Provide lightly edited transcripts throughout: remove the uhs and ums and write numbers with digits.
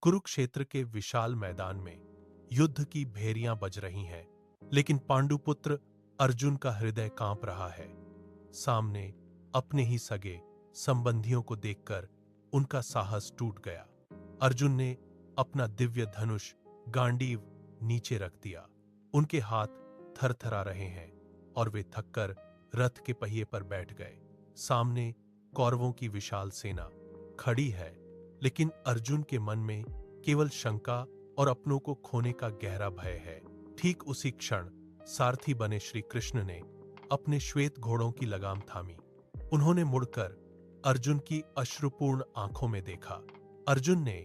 कुरुक्षेत्र के विशाल मैदान में युद्ध की भेरियां बज रही हैं, लेकिन पांडुपुत्र अर्जुन का हृदय कांप रहा है। सामने अपने ही सगे संबंधियों को देखकर उनका साहस टूट गया। अर्जुन ने अपना दिव्य धनुष गांडीव नीचे रख दिया। उनके हाथ थरथरा रहे हैं और वे थककर रथ के पहिए पर बैठ गए। सामने कौरवों की विशाल सेना खड़ी है, लेकिन अर्जुन के मन में केवल शंका और अपनों को खोने का गहरा भय है। ठीक उसी क्षण सारथी बने श्री कृष्ण ने अपने श्वेत घोड़ों की लगाम थामी। उन्होंने मुड़कर अर्जुन की अश्रुपूर्ण आंखों में देखा। अर्जुन ने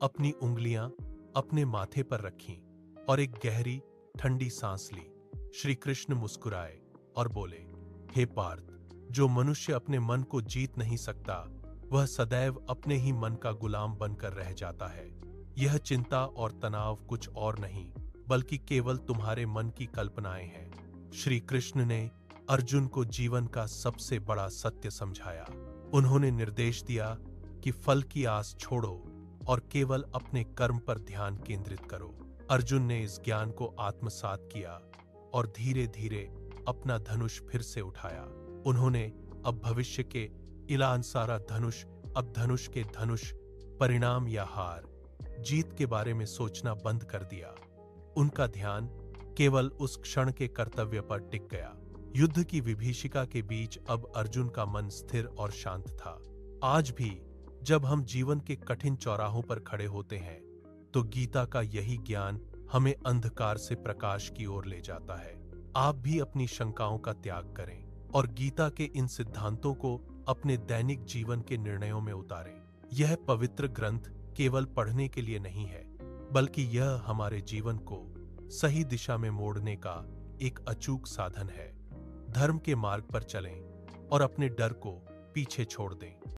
अपनी उंगलियां अपने माथे पर रखीं और एक गहरी ठंडी सांस ली। श्री कृष्ण मुस्कुराए और बोले, हे पार्थ, जो मनुष्य अपने मन को जीत नहीं सकता वह सदैव अपने ही मन का गुलाम बनकर रह जाता है। यह चिंता और तनाव कुछ और नहीं बल्कि केवल तुम्हारे मन की कल्पनाएं हैं। श्री कृष्ण ने अर्जुन को जीवन का सबसे बड़ा सत्य समझाया। उन्होंने निर्देश दिया कि फल की आस छोड़ो और केवल अपने कर्म पर ध्यान केंद्रित करो। अर्जुन ने इस ज्ञान को आत्मसात किया और धीरे धीरे अपना धनुष फिर से उठाया। उन्होंने अब भविष्य के इलानसारा धनुष, अब धनुष के धनुष, परिणाम या हार जीत के बारे में सोचना बंद कर दिया। उनका ध्यान केवल उस क्षण के कर्तव्य पर टिक गया। युद्ध की विभीषिका के बीच अब अर्जुन का मन स्थिर और शांत था। आज भी जब हम जीवन के कठिन चौराहों पर खड़े होते हैं तो गीता का यही ज्ञान हमें अंधकार से प्रकाश की ओर ले जाता है। आप भी अपनी शंकाओं का त्याग करें और गीता के इन सिद्धांतों को अपने दैनिक जीवन के निर्णयों में उतारें। यह पवित्र ग्रंथ केवल पढ़ने के लिए नहीं है, बल्कि यह हमारे जीवन को सही दिशा में मोड़ने का एक अचूक साधन है। धर्म के मार्ग पर चलें और अपने डर को पीछे छोड़ दें।